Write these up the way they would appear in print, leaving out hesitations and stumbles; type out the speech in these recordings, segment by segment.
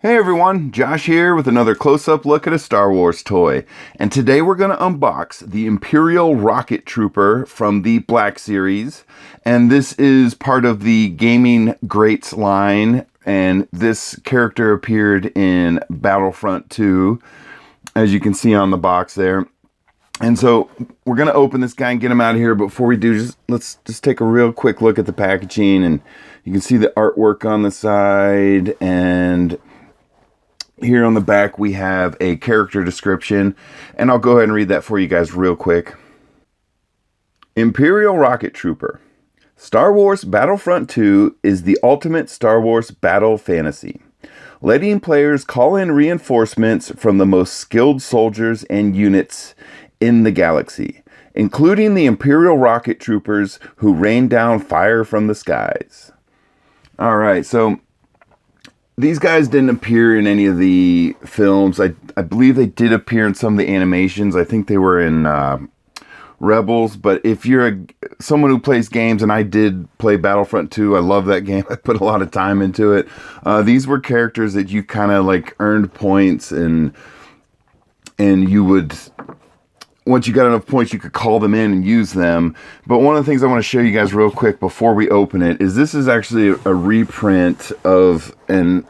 Hey everyone, Josh here with another close-up look at a Star Wars toy. And today we're going to unbox the Imperial Rocket Trooper from the Black Series. And this is part of the Gaming Greats line. And this character appeared in Battlefront 2, as you can see on the box there. And so we're going to open this guy and get him out of here. But before we do, let's take a real quick look at the packaging. And you can see the artwork on the side, and here on the back, we have a character description, and I'll go ahead and read that for you guys real quick. Imperial Rocket Trooper. Star Wars Battlefront 2 is the ultimate Star Wars battle fantasy, letting players call in reinforcements from the most skilled soldiers and units in the galaxy, including the Imperial Rocket Troopers who rain down fire from the skies. All right, so these guys didn't appear in any of the films. I believe they did appear in some of the animations. I think they were in Rebels. But if you're someone who plays games, and I did play Battlefront 2, I love that game. I put a lot of time into it. These were characters that you kind of like earned points, and you would, once you got enough points, you could call them in and use them. But one of the things I want to show you guys real quick before we open it is this is actually a reprint of an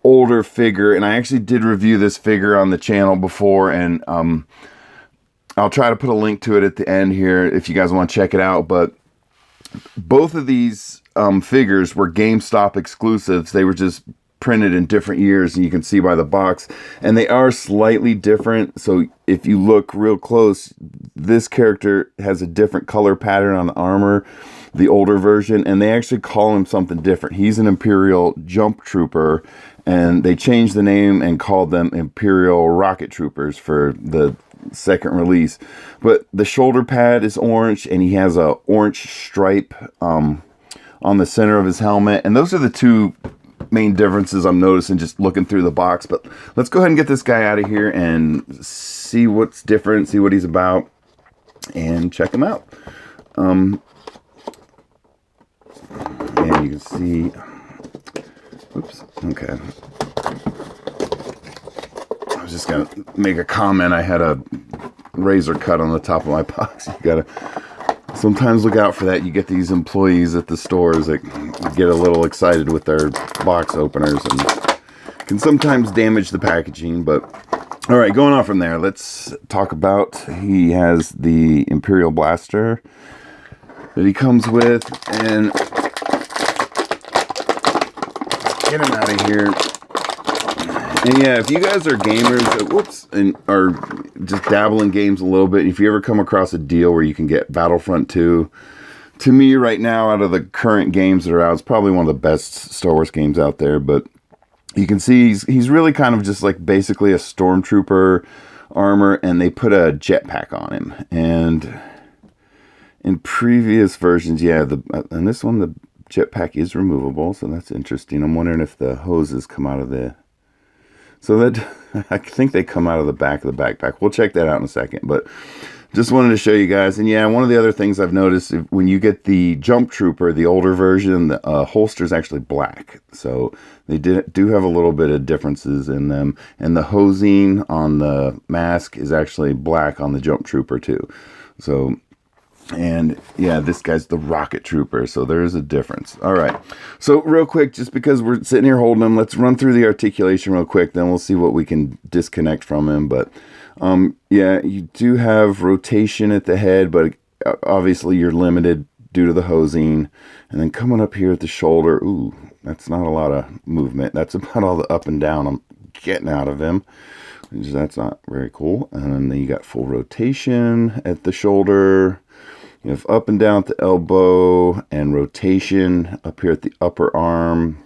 older figure. And I actually did review this figure on the channel before, and I'll try to put a link to it at the end here if you guys want to check it out. But both of these figures were GameStop exclusives. They were just printed in different years, and you can see by the box, and they are slightly different. So if you look real close, this character has a different color pattern on the armor, the older version, and they actually call him something different. He's an Imperial Jump Trooper, and they changed the name and called them Imperial Rocket Troopers for the second release. But the shoulder pad is orange, and he has a orange stripe on the center of his helmet, and those are the two main differences I'm noticing just looking through the box. But let's go ahead and get this guy out of here and see what's different, see what he's about, and check him out. And you can see, oops, okay. I was just gonna make a comment. I had a razor cut on the top of my box. You gotta sometimes look out for that. You get these employees at the stores that get a little excited with their box openers and can sometimes damage the packaging. But all right, going on from there, let's talk about, he has the Imperial blaster that he comes with, and get him out of here. And yeah, if you guys are gamers, and are just dabble in games a little bit, if you ever come across a deal where you can get Battlefront 2, to me right now, out of the current games that are out, it's probably one of the best Star Wars games out there. But you can see he's really kind of just like basically a stormtrooper armor, and they put a jetpack on him. And in previous versions, yeah, and this one, the jetpack is removable, so that's interesting. I'm wondering if the hoses come out of the... So that, I think they come out of the back of the backpack. We'll check that out in a second, but just wanted to show you guys. And yeah, one of the other things I've noticed, when you get the Jump Trooper, the older version, the holster is actually black. So they do have a little bit of differences in them. And the hosing on the mask is actually black on the Jump Trooper too. So, and yeah, this guy's the Rocket Trooper, so there is a difference. All right, so real quick, just because we're sitting here holding him, let's run through the articulation real quick, then we'll see what we can disconnect from him. But yeah, you do have rotation at the head, but obviously you're limited due to the hosing. And then coming up here at the shoulder, ooh, that's not a lot of movement. That's about all the up and down I'm getting out of him. That's not very cool. And then you got full rotation at the shoulder. You have up and down at the elbow, and rotation up here at the upper arm.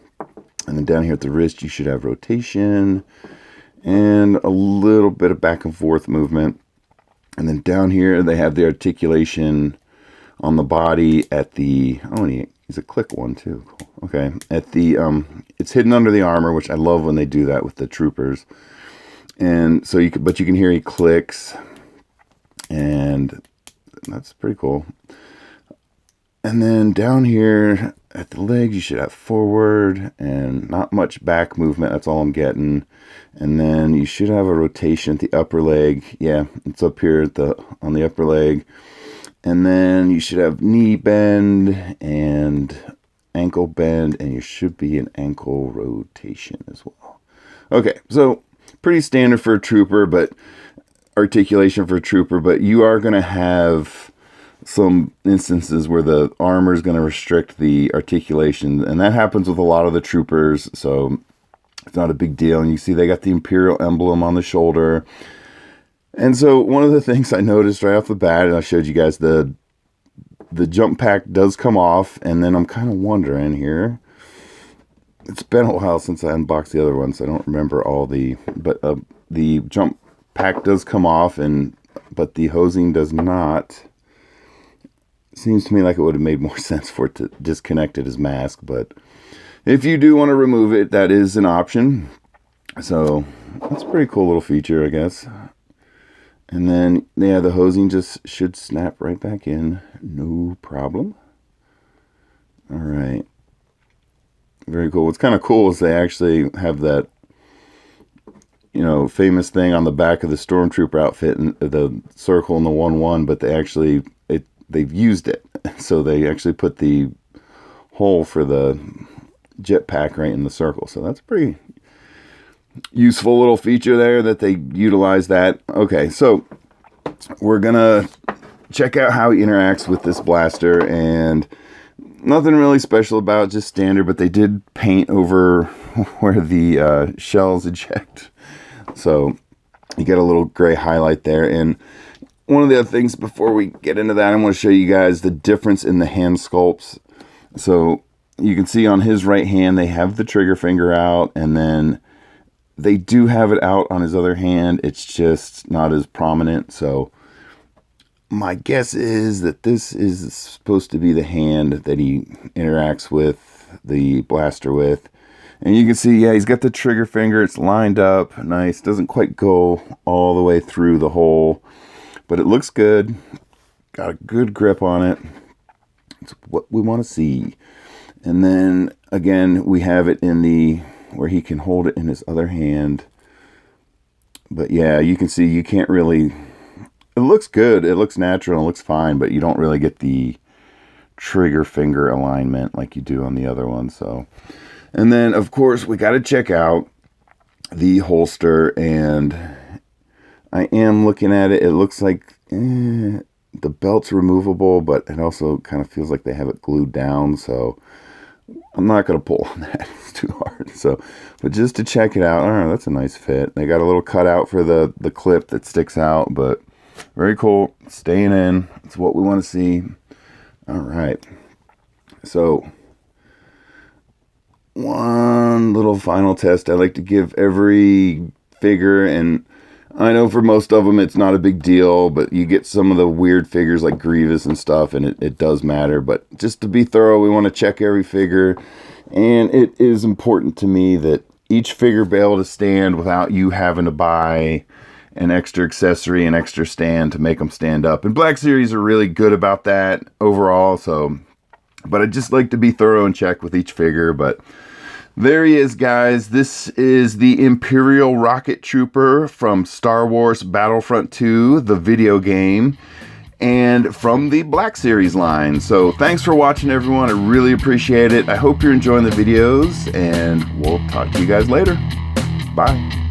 And then down here at the wrist, you should have rotation and a little bit of back and forth movement. And then down here, they have the articulation on the body at the, oh, and he's a click one too. Cool. Okay. At the, it's hidden under the armor, which I love when they do that with the troopers. And so but you can hear he clicks, and that's pretty cool. And then down here at the legs, you should have forward and not much back movement. That's all I'm getting. And then you should have a rotation at the upper leg. Yeah, it's up here at on the upper leg. And then you should have knee bend and ankle bend, and you should be an ankle rotation as well. Okay, so pretty standard for a trooper, but articulation for a trooper, but you are going to have some instances where the armor is going to restrict the articulation, and that happens with a lot of the troopers, so it's not a big deal. And you see they got the Imperial emblem on the shoulder. And so one of the things I noticed right off the bat, and I showed you guys, the jump pack does come off, and then I'm kind of wondering here, it's been a while since I unboxed the other one, so I don't remember all but the jump pack does come off, but the hosing does not. Seems to me like it would have made more sense for it to disconnect it as mask, but if you do want to remove it, that is an option. So that's a pretty cool little feature, I guess. And then, yeah, the hosing just should snap right back in. No problem. All right. Very cool. What's kind of cool is they actually have that, famous thing on the back of the Stormtrooper outfit, and the circle and the 1-1, but they've used it. So they actually put the hole for the jetpack right in the circle. So that's a pretty useful little feature there that they utilize that. Okay, so we're going to check out how he interacts with this blaster, and nothing really special about it, just standard, but they did paint over where the shells eject. So you get a little gray highlight there. And one of the other things before we get into that, I want to show you guys the difference in the hand sculpts. So you can see on his right hand, they have the trigger finger out, and then they do have it out on his other hand. It's just not as prominent. So my guess is that this is supposed to be the hand that he interacts with the blaster with. And you can see, yeah, he's got the trigger finger. It's lined up nice. Doesn't quite go all the way through the hole, but it looks good. Got a good grip on it. It's what we want to see. And then again, we have it in where he can hold it in his other hand. But yeah, you can see you can't really, it looks good. It looks natural. It looks fine, but you don't really get the trigger finger alignment like you do on the other one. So, and then of course we got to check out the holster, and I am looking at it. It looks like the belt's removable, but it also kind of feels like they have it glued down. So I'm not going to pull on that. It's too hard. So, but just to check it out, oh, that's a nice fit. They got a little cutout for the clip that sticks out, but very cool. Staying in. It's what we want to see. All right. So one little final test I like to give every figure, and I know for most of them it's not a big deal, but you get some of the weird figures like Grievous and stuff, and it does matter. But just to be thorough, we want to check every figure, and it is important to me that each figure be able to stand without you having to buy an extra accessory, an extra stand to make them stand up. And Black Series are really good about that overall, so, but I just like to be thorough and check with each figure. But there he is, guys. This is the Imperial Rocket Trooper from Star Wars Battlefront 2, the video game, and from the Black Series line. So thanks for watching, everyone. I really appreciate it. I hope you're enjoying the videos, and we'll talk to you guys later. Bye.